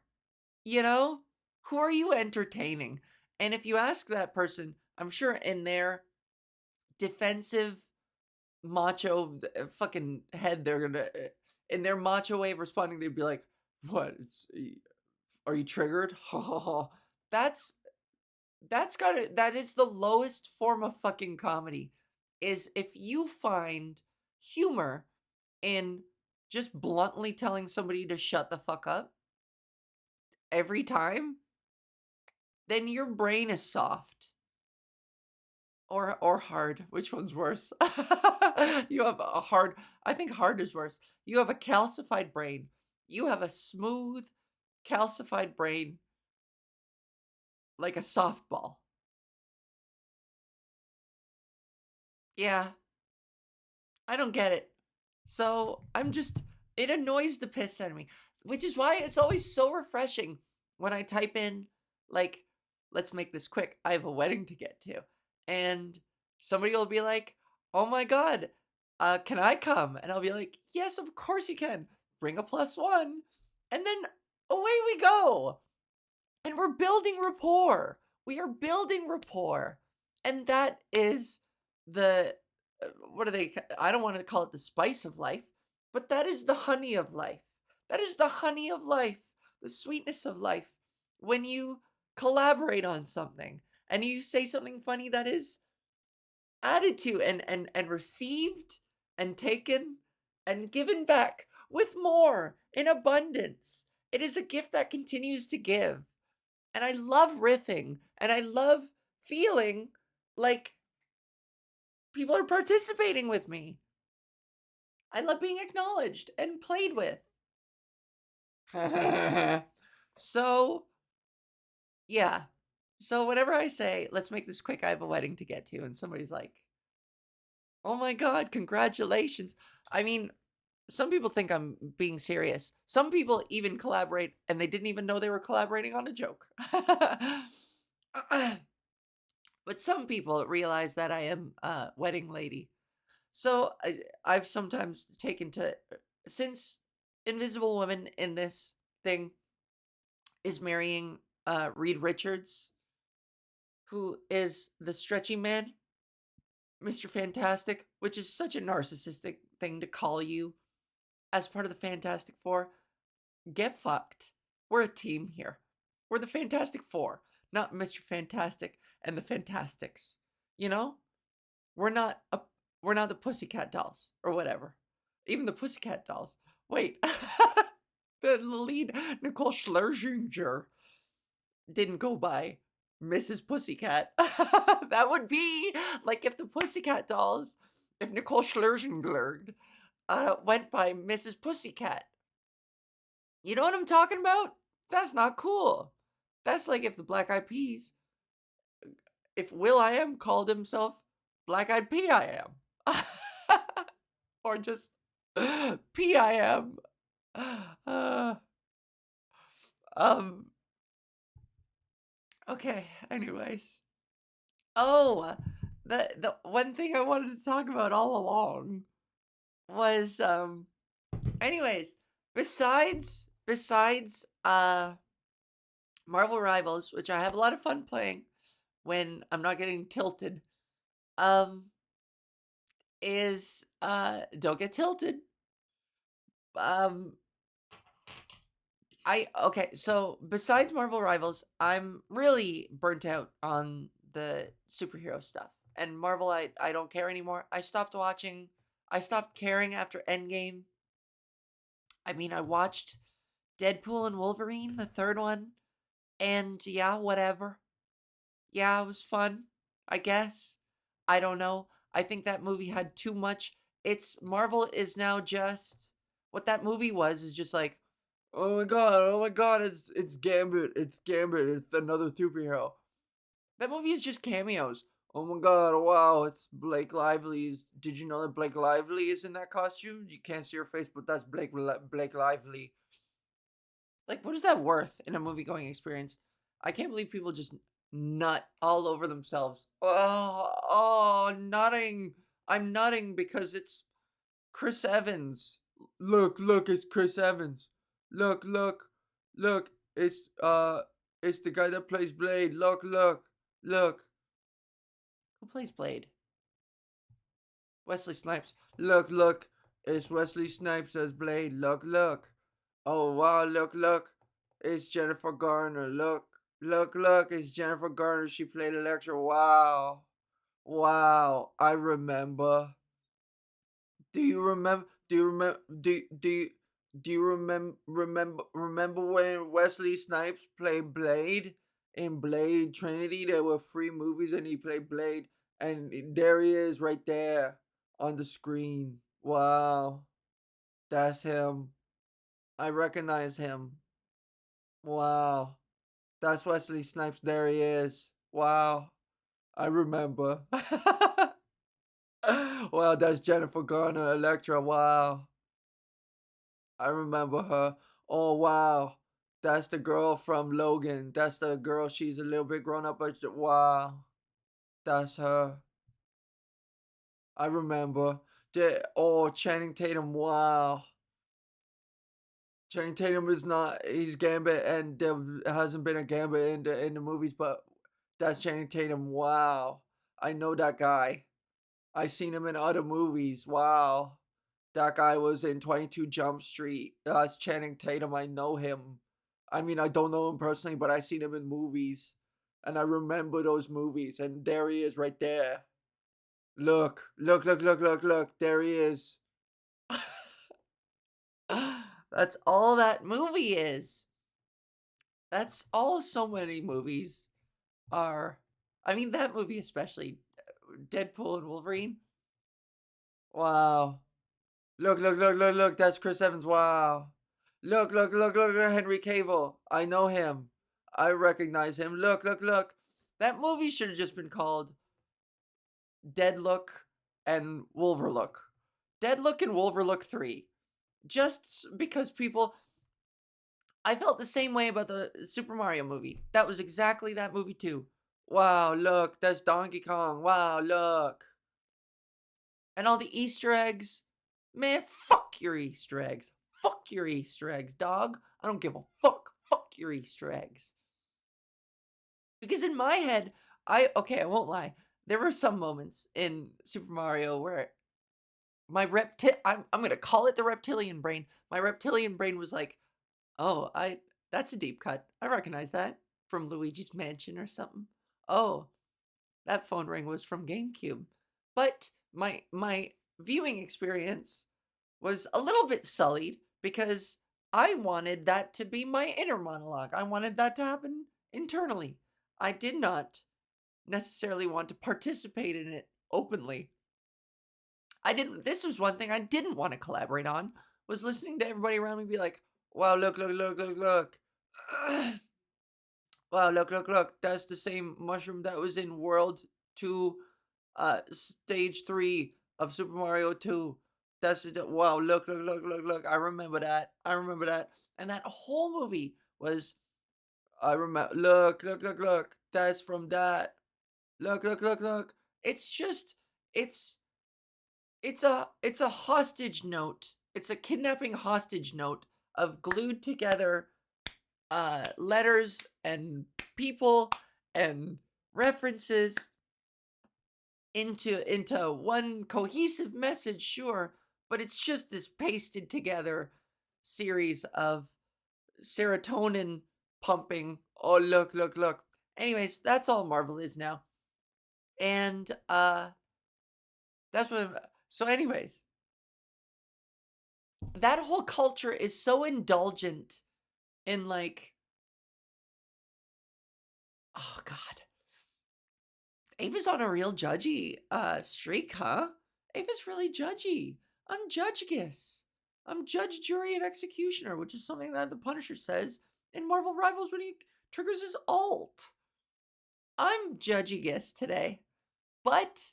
You know? Who are you entertaining? And if you ask that person, I'm sure in their defensive, macho fucking head, they're gonna, in their macho way of responding, they'd be like, "What? Are you triggered?" That's that is the lowest form of fucking comedy. Is if you find humor in just bluntly telling somebody to shut the fuck up every time, then your brain is soft or hard. Which one's worse? You have a hard, I think hard is worse. You have a calcified brain. You have a smooth, calcified brain like a softball. Yeah, I don't get it. So I'm just, it annoys the piss out of me, which is why it's always so refreshing when I type in, like, let's make this quick. I have a wedding to get to. And somebody will be like, oh my God, can I come? And I'll be like, yes, of course you can. Bring a +1. And then away we go. And we're building rapport. We are building rapport. And that is the, what do they, I don't want to call it the spice of life, but that is the honey of life. That is the honey of life, the sweetness of life. When you collaborate on something and you say something funny that is added to and received and taken and given back with more in abundance. It is a gift that continues to give. And I love riffing and I love feeling like people are participating with me. I love being acknowledged and played with. So, yeah. So, whenever I say, let's make this quick, I have a wedding to get to, and somebody's like, oh my God, congratulations. I mean, some people think I'm being serious. Some people even collaborate and they didn't even know they were collaborating on a joke. But some people realize that I am a wedding lady. So I've sometimes taken to, since Invisible Woman in this thing is marrying Reed Richards, who is the stretchy man, Mr. Fantastic, which is such a narcissistic thing to call you as part of the Fantastic Four. Get fucked. We're a team here. We're the Fantastic Four, not Mr. Fantastic and the Fantastics. You know? We're not a we're not the Pussycat Dolls or whatever. Even the Pussycat Dolls. Wait. The lead, Nicole Scherzinger, didn't go by Mrs. Pussycat. That would be like if the Pussycat Dolls, if Nicole Scherzinger went by Mrs. Pussycat. You know what I'm talking about? That's not cool. That's like if the Black Eyed Peas, if will.i.am called himself Black Eyed P.I.am. Or just P.I.am. Uh, um, okay, anyways. Oh, the one thing I wanted to talk about all along was, anyways, besides Marvel Rivals, which I have a lot of fun playing when I'm not getting tilted, um, is, don't get tilted. Um, okay, so besides Marvel Rivals, I'm really burnt out on the superhero stuff. And Marvel, I don't care anymore. I stopped watching, I stopped caring after Endgame. I mean, I watched Deadpool and Wolverine, the third one, and yeah, whatever. Yeah, it was fun, I guess. I don't know. I think that movie had too much. It's Marvel is now just what that movie was is just like, oh my god, it's Gambit, it's another superhero. That movie is just cameos. Oh my god, wow, it's Blake Lively. Did you know that Blake Lively is in that costume? You can't see her face, but that's Blake Lively. Like, what is that worth in a movie going experience? I can't believe people just nut all over themselves. Oh, nutting. I'm nutting because it's Chris Evans. Look, it's Chris Evans. Look, it's the guy that plays Blade. Look. Who plays Blade? Wesley Snipes. Look, it's Wesley Snipes as Blade. Look. Oh wow, look. It's Jennifer Garner. Look, it's Jennifer Garner. She played Electra. Wow, I remember. Do you remember? Do you remember? Do you remember when Wesley Snipes played Blade in Blade Trinity. There were 3 movies and he played Blade. And there he is right there on the screen. Wow. That's him. I recognize him. Wow. That's Wesley Snipes. There he is. Wow. I remember. Wow, that's Jennifer Garner, Electra. Wow. I remember her. Oh, wow. That's the girl from Logan. That's the girl. She's a little bit grown up, but wow. That's her. I remember. Oh, Channing Tatum. Wow. Channing Tatum is not. He's Gambit, and there hasn't been a Gambit in the movies, but that's Channing Tatum. Wow. I know that guy. I've seen him in other movies. Wow. That guy was in 22 Jump Street. That's Channing Tatum. I know him. I mean, I don't know him personally, but I've seen him in movies. And I remember those movies. And there he is right there. Look, look, look, look, look, look. There he is. That's all that movie is. That's all so many movies are. I mean, that movie especially. Deadpool and Wolverine. Wow. Look, look, look, look, look. That's Chris Evans. Wow. Look, look, look, look, look. Henry Cavill. I know him. I recognize him. Look, look, look. That movie should have just been called Dead Look and Wolverlook. Dead Look and Wolverlook 3. Just because people. I felt the same way about the Super Mario movie. That was exactly that movie too. Wow, look. That's Donkey Kong. Wow, look. And all the Easter eggs. Man, fuck your Easter eggs. Fuck your Easter eggs, dog. I don't give a fuck. Fuck your Easter eggs. Because in my head, I won't lie. There were some moments in Super Mario where my I'm gonna call it the reptilian brain. My reptilian brain was like, oh, that's a deep cut. I recognize that from Luigi's Mansion or something. Oh, that phone ring was from GameCube. But my viewing experience was a little bit sullied because I wanted that to be my inner monologue. I wanted that to happen internally. I did not necessarily want to participate in it openly. This was one thing I didn't want to collaborate on, was listening to everybody around me be like, wow, look, look, look, look, look. Wow, look, look, look. That's the same mushroom that was in World 2, Stage 3 of Super Mario 2. That's it. Wow, look, look, look, look, look. I remember that. I remember that. And that whole movie was, I remember, look, look, look, look. That's from that. Look, look, look, look. It's just, it's, it's a hostage note. It's a kidnapping hostage note of glued together letters and people and references into one cohesive message, sure, but it's just this pasted together series of serotonin pumping. Oh, look, look, look. Anyways, that's all Marvel is now. And that's what so anyways, that whole culture is so indulgent in like, oh god. Ava's on a real judgy streak, huh? Ava's really judgy. I'm judgegus. I'm judge, jury, and executioner, which is something that the Punisher says in Marvel Rivals when he triggers his alt. I'm judgegus today. But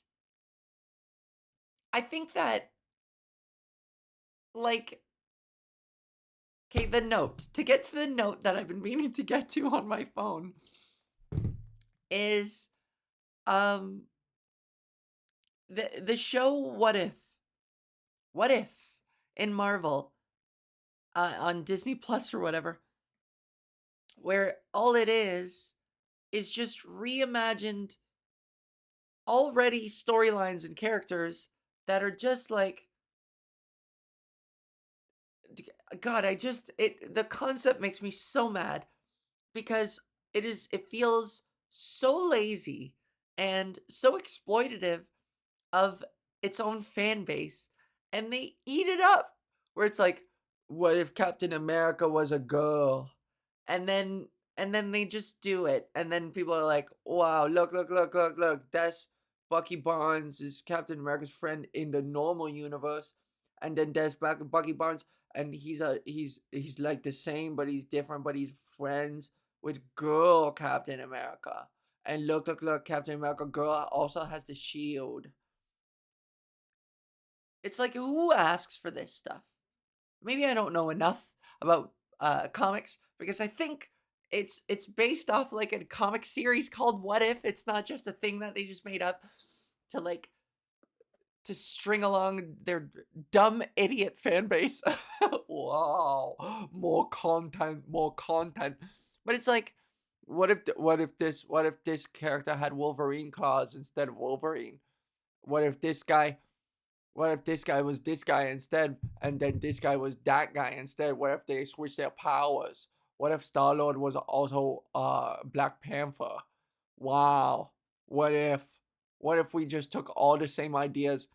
I think that, like, okay, the note. To get to the note that I've been meaning to get to on my phone is the show What If in Marvel on Disney Plus or whatever, where all it is just reimagined already storylines and characters that are just like, god, the concept makes me so mad because it feels so lazy and so exploitative of its own fan base, and they eat it up where it's like, what if Captain America was a girl? And then and then they just do it, and then people are like, "Wow, look, look, look, look, look, that's Bucky Barnes is Captain America's friend in the normal universe," and then there's Bucky Barnes, and he's like the same, but he's different, but he's friends with girl Captain America, and look, look, look, Captain America girl also has the shield. It's like, who asks for this stuff? Maybe I don't know enough about comics because I think it's based off like a comic series called What If. It's not just a thing that they just made up to like to string along their dumb idiot fan base. Wow, more content, more content. But it's like, what if this character had Wolverine claws instead of Wolverine? What if this guy what if this guy was this guy instead, and then this guy was that guy instead? What if they switched their powers? What if Star Lord was also Black Panther? Wow. What if what if we just took all the same ideas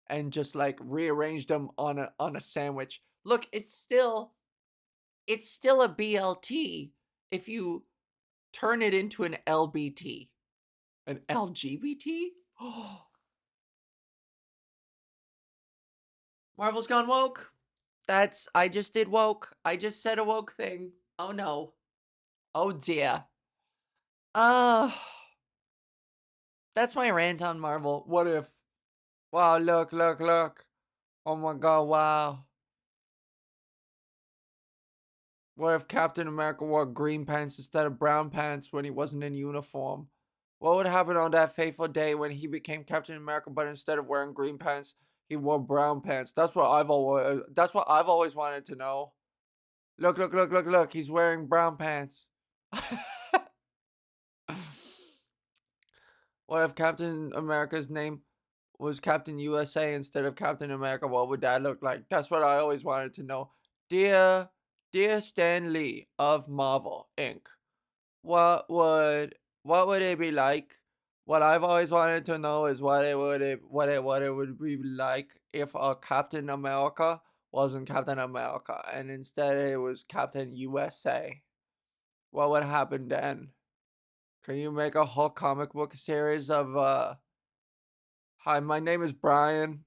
and just like rearranged them on a sandwich? Look, it's still a BLT if you turn it into an LBT. An LGBT? Marvel's gone woke. I just did woke. I just said a woke thing. Oh no. Oh dear. Uh, that's my rant on Marvel. What if? Wow, look, look, look. Oh my god, wow. What if Captain America wore green pants instead of brown pants when he wasn't in uniform? What would happen on that fateful day when he became Captain America, but instead of wearing green pants, he wore brown pants? That's what I've always wanted to know. Look, look, look, look, look. He's wearing brown pants. What if Captain America's name was Captain USA instead of Captain America? What would that look like? That's what I always wanted to know. Dear, dear Stan Lee of Marvel Inc. What would it be like? What I've always wanted to know is what it would be like if Captain America wasn't Captain America and instead it was Captain USA. What would happen then? Can you make a whole comic book series of hi, my name is Brian.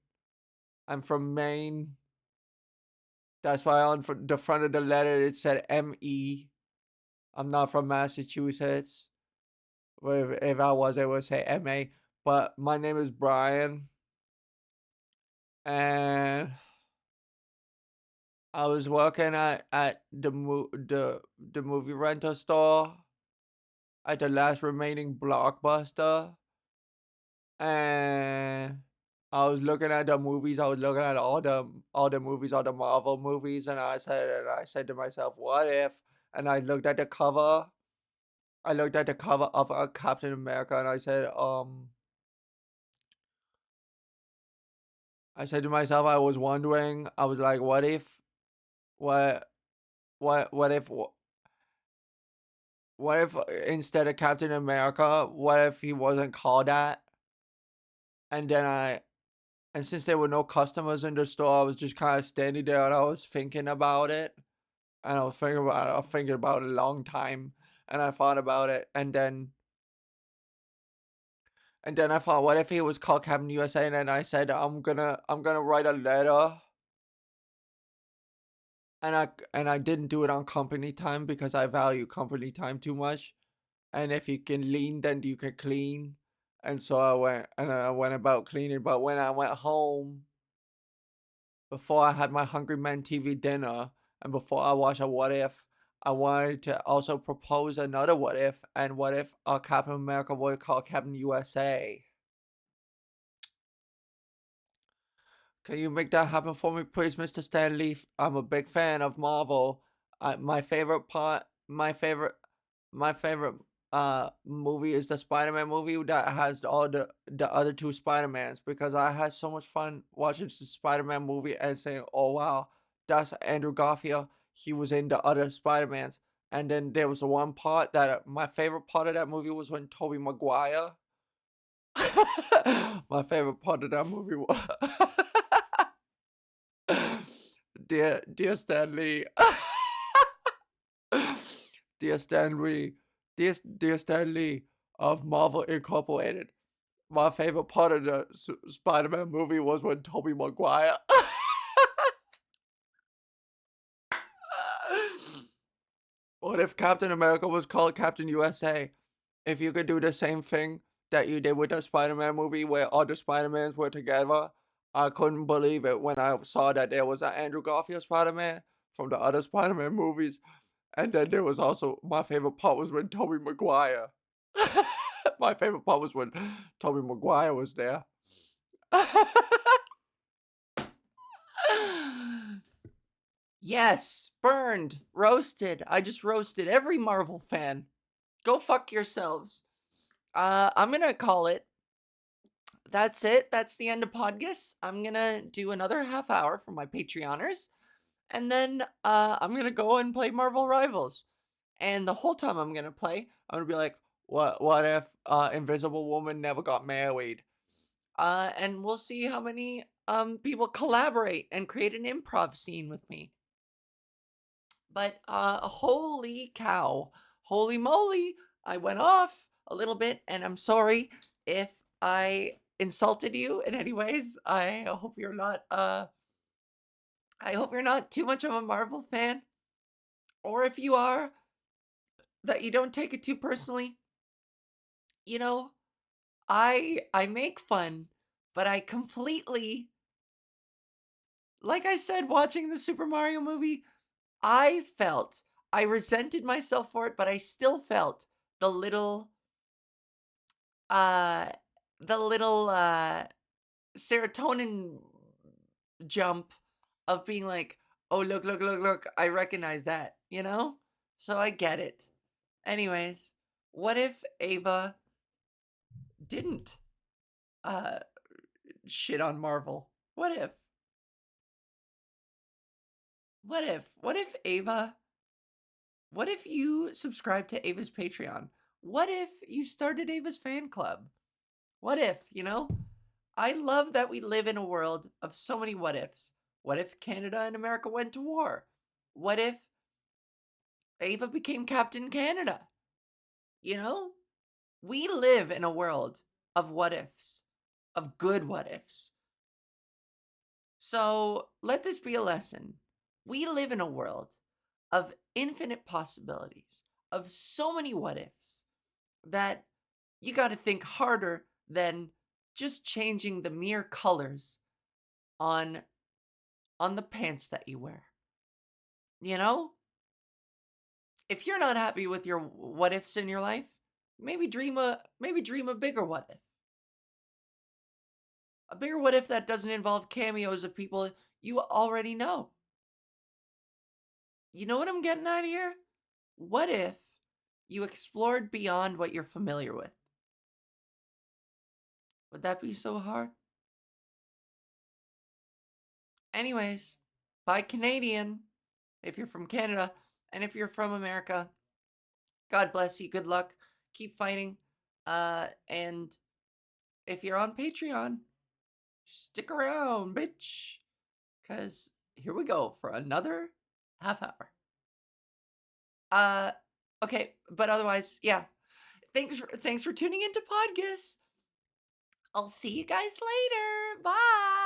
I'm from Maine. That's why on the front of the letter it said M.E. I'm not from Massachusetts. If I was, I would say M.A. But my name is Brian. And I was working at the movie rental store at the last remaining Blockbuster. And I was looking at the movies. I was looking at all the movies, all the Marvel movies, and I said to myself, "What if?" And I looked at the cover. I looked at the cover of Captain America, and I said to myself, I was wondering. I was like, "What if? What? What if? What if instead of Captain America, what if he wasn't called that?" And then and since there were no customers in the store, I was just kind of standing there and I was thinking about it. And I was thinking about it a long time. And I thought about it. And then I thought, what if he was called Captain USA? And then I said, I'm gonna write a letter. And I didn't do it on company time because I value company time too much. And if you can lean, then you can clean. And so I went about cleaning. But when I went home, before I had my Hungry Man TV dinner and before I watched a What If, I wanted to also propose another What If. And what if Captain America would call Captain USA? Can you make that happen for me, please, Mr. Stanley? I'm a big fan of Marvel. My favorite part, my favorite movie is the Spider-Man movie that has all the other two Spider-Mans because I had so much fun watching the Spider-Man movie and saying, "Oh wow, that's Andrew Garfield. He was in the other Spider-Mans." And then there was the one part that my favorite part of that movie was when Tobey Maguire. My favorite part of that movie was dear Stanley. dear Stan Lee, dear Stan Lee of Marvel Incorporated. My favorite part of the Spider-Man movie was when Tobey Maguire. What if Captain America was called Captain USA? If you could do the same thing that you did with the Spider-Man movie where all the Spider-Mans were together, I couldn't believe it when I saw that there was an Andrew Garfield Spider-Man from the other Spider-Man movies. And then there was also, my favorite part was when Tobey Maguire. My favorite part was when Tobey Maguire was there. Yes, burned, roasted. I just roasted every Marvel fan. Go fuck yourselves. I'm gonna call it. That's it. That's the end of PodGis. I'm gonna do another half hour for my Patreoners, and then I'm gonna go and play Marvel Rivals. And the whole time I'm gonna play, I'm gonna be like, what if Invisible Woman never got married? And we'll see how many people collaborate and create an improv scene with me. But holy cow, holy moly, I went off a little bit, and I'm sorry if I insulted you in any ways. I hope you're not too much of a Marvel fan. Or if you are, that you don't take it too personally. You know, I make fun, but I completely, like I said watching the Super Mario movie, I resented myself for it, but I still felt the little uh the little serotonin jump of being like, "Oh, look, I recognize that," you know? So I get it. Anyways, what if Ava didn't uh shit on Marvel? What if? What if Ava What if you subscribe to Ava's Patreon? What if you started Ava's fan club? What if, I love that we live in a world of so many what ifs. What if Canada and America went to war? What if Ava became Captain Canada? You know? We live in a world of what ifs, of good what ifs. So let this be a lesson. We live in a world of infinite possibilities, of so many what ifs, that you got to think harder than just changing the mere colors on the pants that you wear. You know? If you're not happy with your what ifs in your life, maybe dream a bigger what if. A bigger what if that doesn't involve cameos of people you already know. You know what I'm getting at here? What if you explored beyond what you're familiar with? Would that be so hard? Anyways, bye Canadian, if you're from Canada, and if you're from America, God bless you, good luck, keep fighting, and if you're on Patreon, stick around, bitch, because here we go for another half hour. Okay, but otherwise, yeah, thanks for tuning into PodGis. I'll see you guys later, bye!